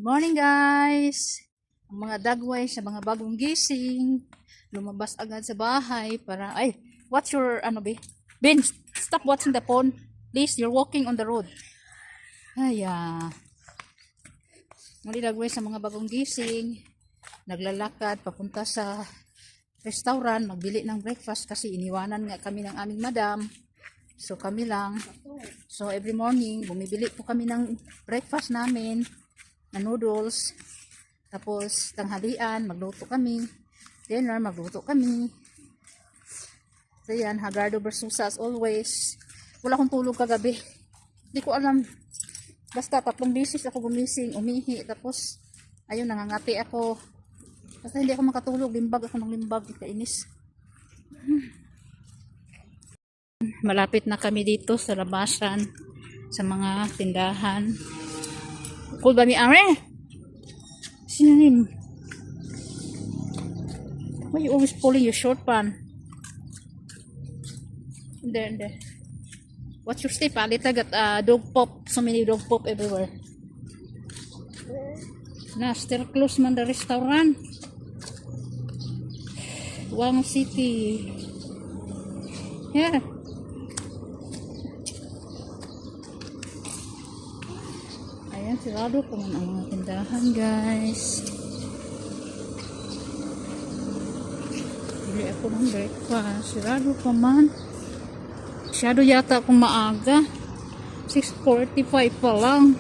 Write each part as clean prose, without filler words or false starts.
Morning guys! Ang mga dagway sa mga bagong gising, lumabas agad sa bahay para, what's your, Ben, stop watching the phone. Please, you're walking on the road. Mga dagway sa mga bagong gising, naglalakad, papunta sa restaurant, magbili ng breakfast kasi iniwanan nga kami ng aming madam. So kami lang. So every morning, bumibili po kami ng breakfast namin. Na noodles, tapos tanghalian, magluto kami, dinner, magluto kami. So yan, Hagardo versus as always. Wala akong tulog kagabi, hindi ko alam, basta 3 beses ako gumising, umihi, tapos ayun, nangangati ako, basta hindi ako makatulog, limbag ako ng limbag, kainis. Malapit na kami dito sa labasan, sa mga tindahan. Cool ba mi are? Sinanim. Why you always pulling your short pan? There. What's your step? Alita got dog pop. So many dog pop everywhere. Na, still close man the restaurant. Wang City. Yeah. Ayan, sirado po man ang mga tindahan guys. Bili ako ng breakfast. Sirado pa man. Masyado yata akong maaga. 6:45 pa lang.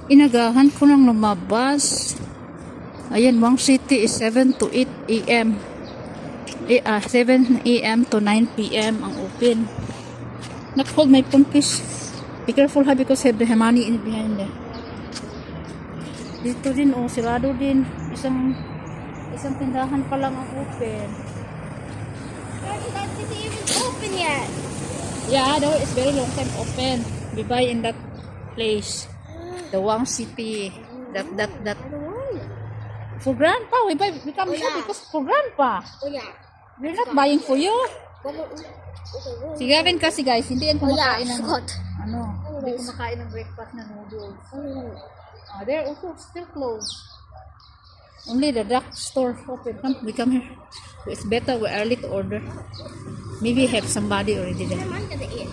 Inagahan ko nang lumabas. Ayan, Wang City is 7 to 8 a.m. 7 a.m. to 9 p.m. ang open. Hold my phone please. Be careful ha because have the money in behind there. Dito din sirado din. Isang tindahan pa lang ang open. That isn't even open yet. Yeah, though it's very long time open. We buy in that place. The Wang City. That. I don't want it. For grandpa. We come here because for grandpa. Oh yeah. We're not buying for you. Okay. Si Gavin kasi guys, hindi yan kumakain ng forgot. hindi kumakain ng breakfast na noodles. They're also still closed. Only the duck store open. We come here. It's better we're early to order. Maybe have somebody already there. What am I gonna eat?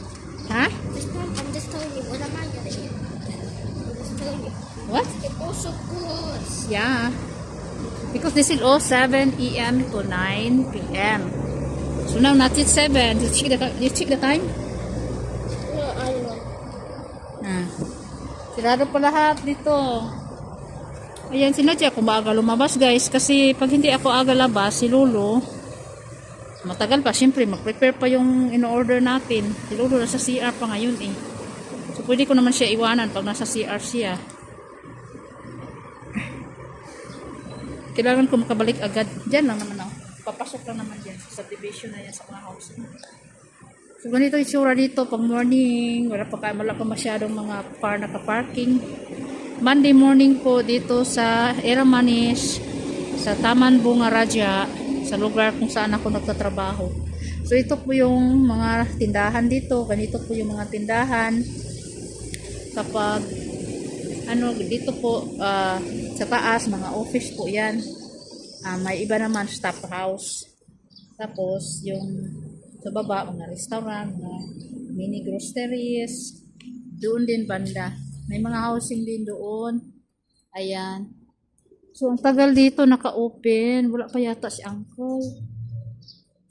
Huh? I'm just telling you. What am I gonna eat? I'm just telling you. What? It also closed. Yeah. Because this is all 7 a.m. to 9 p.m. So now not it's 7. You check the time? No, I don't know. Sirado pa lahat dito. Ayan, sinadya ako maaga lumabas guys. Kasi pag hindi ako aga labas, si Lolo, matagal pa. Siyempre, mag-prepare pa yung in-order natin. Si Lolo nasa CR pa ngayon eh. So pwede ko naman siya iwanan pag nasa CR siya. Kailangan ko makabalik agad. Diyan lang naman ako. Papasok lang naman dyan. Subdivision na yan sa mga house. So ganito yung sura dito pag morning. Wala pa masyadong mga naka-parking. Monday morning po dito sa Eramanis, sa Taman Bunga Raja, sa lugar kung saan ako nagtatrabaho. So ito po yung mga tindahan dito. Ganito po yung mga tindahan. Kapag dito po sa taas, mga office po yan. May iba naman staff house. Tapos yung sa baba, mga restaurant, mga mini groceries. Doon din banda. May mga housing din doon. Ayan. So ang tagal dito naka-open. Wala pa yata si Uncle.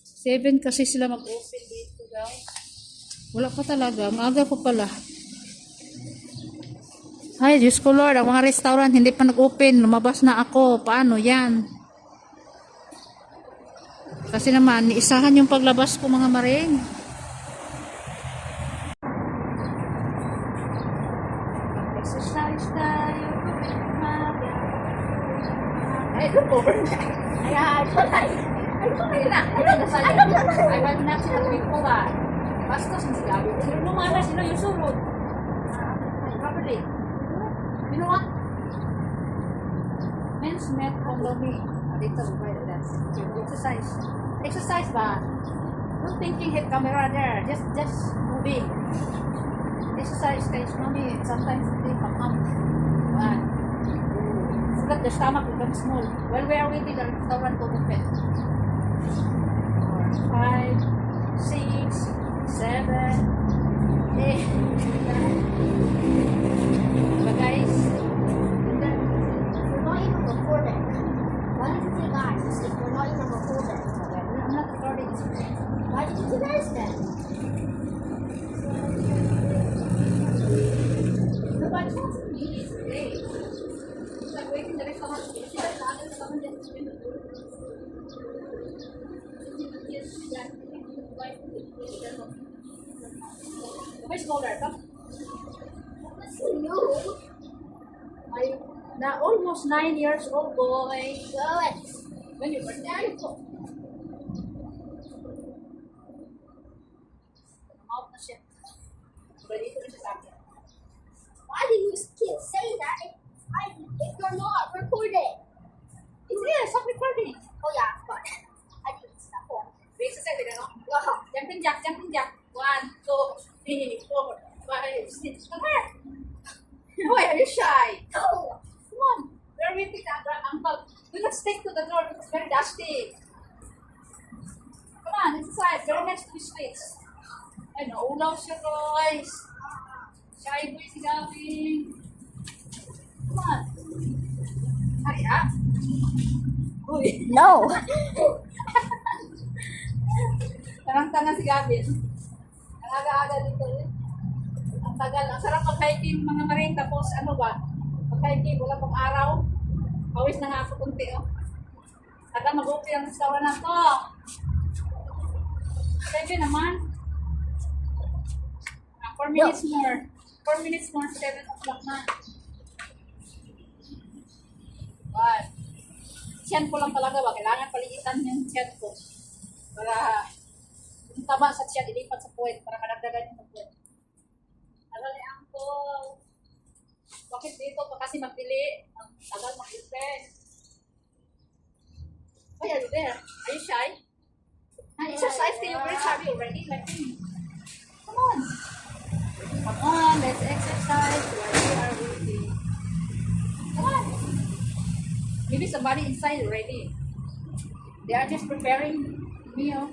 7 kasi sila mag-open dito guys. Wala pa talaga. Maaga pa pala. Ay, Diyos ko Lord, ang mga restaurant hindi pa nag-open. Lumabas na ako. Paano yan? Kasi naman, niisahan yung paglabas ko mga maring. Exercise tayo. Ay, look over there. Ayan, I want na sila ko ba? Basta sinasabi. Lumana sila yung surod. Properly. You know what? Men's met on the way. Dito, right there. Exercise. Exercise ba? Don't thinking hit camera there. Just moving. Exercise guys. Mommy, sometimes they come. 1, 2, So that the stomach becomes small. When we are waiting, the restaurant will open. 5, 6, 7, 8. But guys, We're not even recording. Why did you guys? We're not even recording. I'm not recording. Why did you guys then? Nobody wants to eat it today. It's like waiting the restaurant. See that the other restaurant just opened the door. Where's Golder? Come. Listen, you. I na almost 9 years old boy. Good. When you birthday, ayaw ko. Out na siya. Ready to siya sa akin. Why do you keep saying that if you're not recording? Yes, stop recording. Oh yeah, but I need to stop. Wait, sasabi na, no? Wow. Jumping jack, jumping jack. 1, 2, 3, 4, 5, 6. Come here. Why are you shy? No. Come on. We're waiting at the uncle. Do not stick to the door because it's very dusty. Come on, inside. Very next to the streets. Ay, naulaw siya, guys. Shy boy si Gavin. Come on. Hurry up. Uy. No. Tarang-tanga si Gavin. Ang aga-aga dito eh. Ang tagal. Ang sarap mag-hiking mga maring. Tapos ano ba? Mag-hiking, wala pang araw. Pawis na nga ako kunti oh. Tagal mag-upi ang restaurant na to. Sabi naman. 4 minutes more. 4 minutes more, 7 o'clock na. But, tiyan ko lang talaga ba? Kailangan paliitan yung tiyan ko. Para yung taba sa tiyan, ilipat sa puwet. Para madagdagan yung puwet. Alali ako. Bakit dito pa kasi magpili? Ang tagal mag-invest. Oh, are you there? Are you shy? Exercise till you're very chubby already. Like me. Come on. Come on, let's exercise while we are waiting. Come on. Maybe somebody inside already. They are just preparing meal.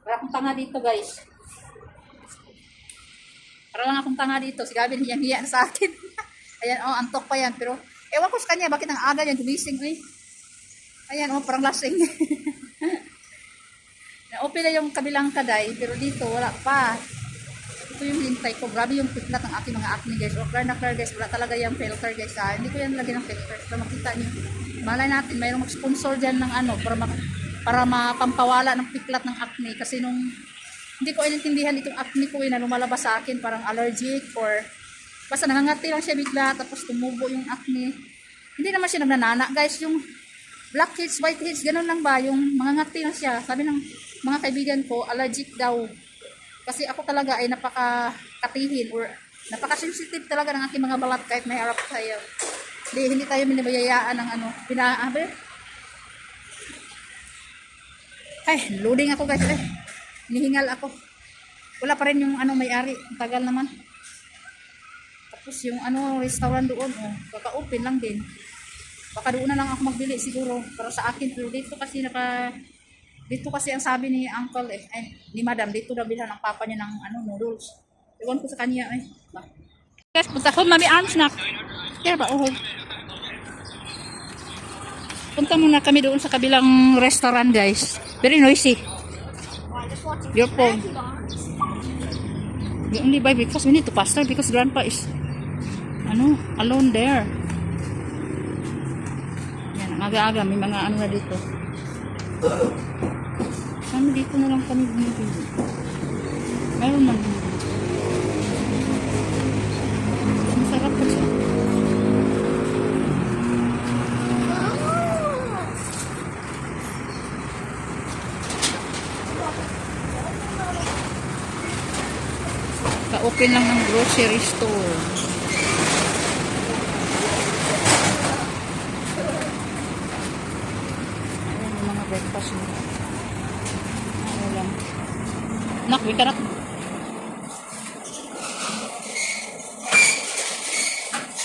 Para akong tanga dito, guys. Para lang akong tanga dito. Si Gavin hiyang-hiya na sa akin. Ayan, oh, antok pa yan. Pero, ewan ko sa kanya, bakit ang aga yan gumising, eh. Ayan, oh, parang lasing. Na-open na yung kabilang kaday, pero dito, wala pa. Ito yung hintay ko. Grabe yung piklat ng aking mga acne, guys. O, clear na clear, guys. Wala talaga yung filter, guys. Ha? Hindi ko yan lagyan ng filter. Para makita niyo. Malay natin, mayroong mag-sponsor dyan ng ano, para mapampawala ng piklat ng acne. Kasi nung, hindi ko inintindihan itong acne ko, na lumalabas sa akin, parang allergic, or basta nangangati lang siya bigla, tapos tumubo yung acne. Hindi naman siya nagnanana, guys. Yung blackheads, whiteheads, ganun lang ba? Yung mga ngati lang siya. Sabi ng mga kaibigan ko, allergic daw. Kasi ako talaga ay napaka-katihin or napaka-sensitive talaga ng aking mga balat kahit may harap tayo. Hindi tayo binabayayaan ng ano, pinaabe. Ay, loading ako guys. Hinihingal ako. Wala pa rin yung ano may-ari. Ang tagal naman. Tapos yung ano restaurant doon, oh, kaka-open lang din. Baka doon na lang ako magbili siguro para sa akin. Pero dito kasi ang sabi ni uncle ni madam, dito daw bilhan ng papa niya ng ano, noodles. Iwan ko sa kanya eh. Guys, punta ko, mami arms na. Kaya ba, oh. Punta muna kami doon sa kabilang restaurant, guys. Very noisy. Your phone. We only buy because we need to pass there because grandpa is alone there. Yan, ang aga-aga, may mga ano na dito. Kami dito na lang kami bumibili. Meron man bumibili. Masarap pa siya. Ka-open lang ng grocery store. Ayan yung mga breakfast mo. Ano lang. Nak, we cannot.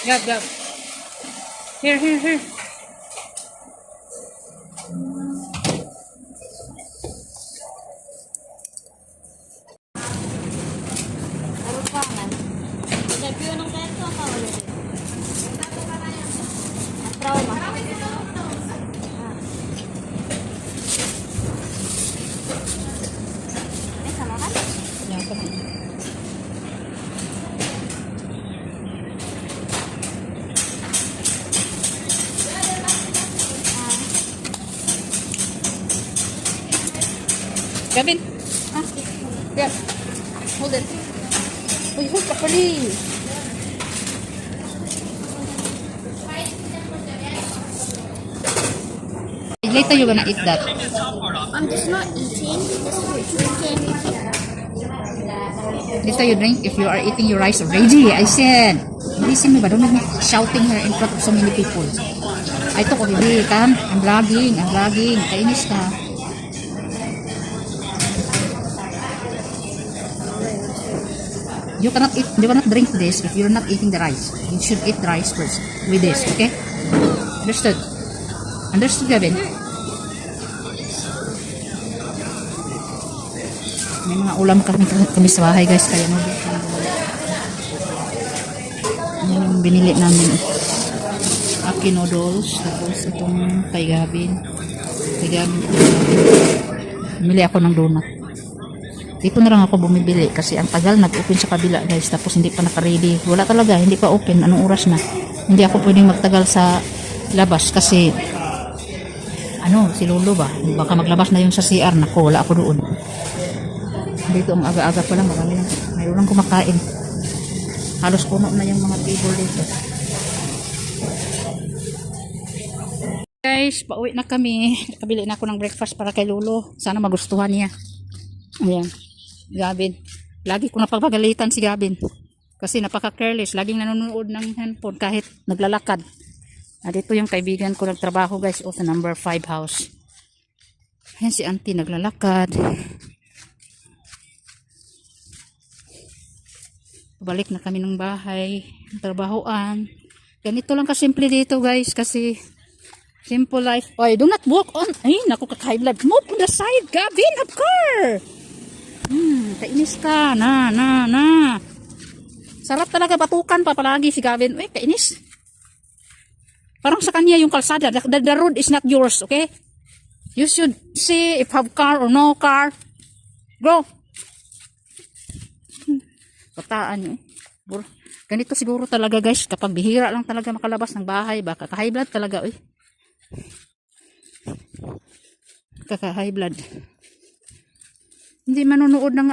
Gab, Gab. Here, here, here. Ano pa nga? Debut ng kwento ka ulit. Trauma. May sama ka? Yan pa. Gavin. Ah, yeah. Hold it. Oh, you hold properly. Later you're gonna eat that. I'm just not eating. Just drinking. Later you drink if you are eating your rice already. I said. Listen me ba? Don't make me shouting here in front of so many people. I talk already. Come. I'm vlogging. I'm vlogging. Kainis ka. You cannot drink this if you're not eating the rice. You should eat the rice first with this, okay? Understood? Understood, Gavin? May mga ulam kami sa bahay, guys. Kaya mo yan yung binili namin. Aki noodles. Tapos itong kay Gavin. Bumili ako ng donut. Dito na lang ako bumibili kasi ang tagal nag-open sa kabila, guys, tapos hindi pa naka-ready. Wala talaga, hindi pa open. Anong oras na? Hindi ako pwedeng magtagal sa labas kasi si Lolo ba? Baka maglabas na yun sa CR. Naku, wala ako doon. Dito ang aga-aga pa lang, mayroon lang kumakain. Halos puno na yung mga table dito. Guys, pauwi na kami. Nakabili na ako ng breakfast para kay Lolo. Sana magustuhan niya. Ayan. Gavin. Lagi ko napapagalitan si Gavin. Kasi napaka-careless. Laging nanonood ng handphone kahit naglalakad. At ito yung kaibigan ko nagtrabaho, guys. O sa number 5 house. Ayan si auntie naglalakad. Balik na kami ng bahay. Trabahoan. Ganito lang kasimple dito, guys. Kasi simple life. Oy, do not walk on. Ay, naku, kaka-high blood. Move on the side, Gavin. Of course. Kainis ka. Na. Sarap talaga batukan pa palagi si Gavin. Uy, kainis. Parang sa kanya yung kalsada. The road is not yours, okay? You should see if have car or no car. Go. Pataan nyo. Ganito siguro talaga, guys. Kapag bihira lang talaga makalabas ng bahay. Baka ka-high blood talaga, uy. Kaka-high blood. Hindi manonood ng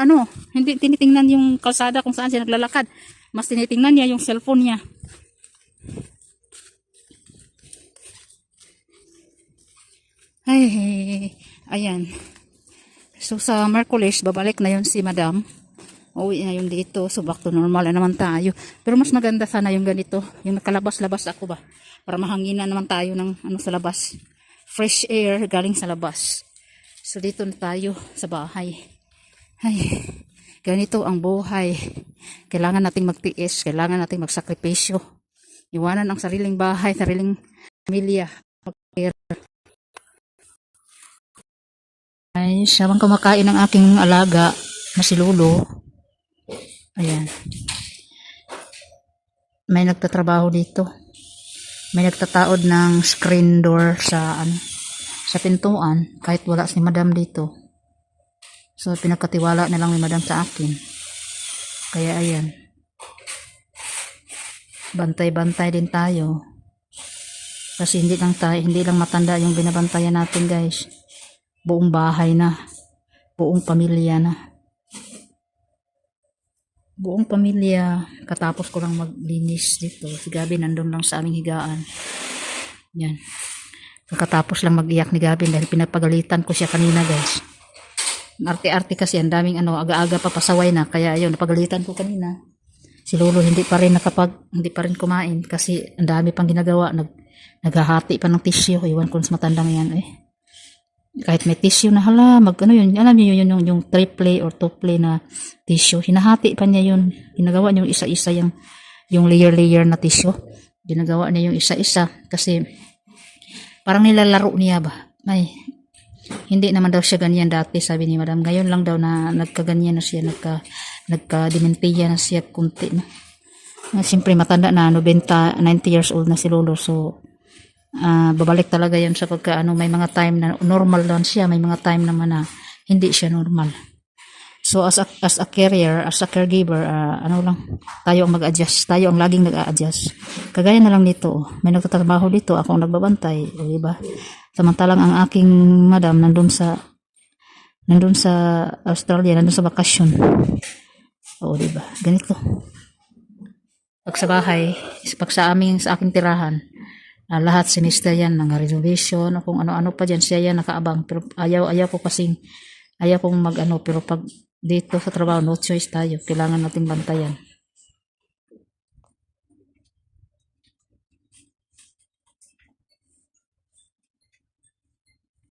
hindi tinitingnan yung kalsada kung saan siya naglalakad. Mas tinitingnan niya yung cellphone niya. Ay, ayan. So sa Merkulis, babalik na yun si Madam. Uwi na yun dito. So back to normal na naman tayo. Pero mas maganda sana yung ganito. Yung nakalabas-labas ako ba. Para mahanginan naman tayo ng sa labas. Fresh air galing sa labas. So dito na tayo sa bahay. Ay, ganito ang buhay. Kailangan nating magtiis, kailangan nating magsakripisyo. Iwanan ang sariling bahay, sariling pamilya. Ay, sabang kumakain ng aking alaga na si Lolo. Ayan. May nagtatrabaho dito. May nagtataod ng screen door sa pintuan kahit wala si Madam dito. So, pinagkatiwala na lang ni Madam sa akin. Kaya, ayan. Bantay-bantay din tayo. Kasi hindi lang matanda yung binabantayan natin, guys. Buong bahay na. Buong pamilya na. Buong pamilya. Katapos ko lang maglinis dito. Si Gabi nandun lang sa aming higaan. Yan. Katapos lang mag-iyak ni Gabi dahil pinapagalitan ko siya kanina, guys. Arte-arte kasi ang daming aga-aga pa pasaway na, kaya ayun napagalitan ko kanina. Si Lolo hindi pa rin kumain kasi ang dami pang ginagawa, naghahati pa ng tissue. Iwan ko sa matandang yan kahit may tissue na yun, alam niyo yun yung 3-play or 2-play na tissue, hinahati pa niya yun, ginagawa niya yung isa-isa yung layer na tissue. ginagawa niya yung isa-isa kasi parang nilalaro niya ba. Ay, hindi naman daw siya ganyan dati, sabi ni madam. Ngayon lang daw na nagkaganyan na siya, nagka-dementiya na siya kunti na. Siyempre matanda na, 90 years old na si Lolo. So, babalik talaga yun sa pagka may mga time na normal lang siya, may mga time naman na hindi siya normal. So, as a carrier, as a caregiver, tayo ang mag-adjust. Tayo ang laging nag-a-adjust. Kagaya na lang nito, may nagtatrabaho dito, ako ang nagbabantay, di ba? Samantalang ang aking madam nandun sa Australia, nandun sa bakasyon. Oo, di ba? Ganito. Pag sa bahay, pag sa aking tirahan, lahat sinista yan, ng renovation, o kung ano-ano pa dyan, siya yan nakaabang. Pero ayaw kong pero pag dito sa trabaho, no choice tayo. Kailangan nating bantayan.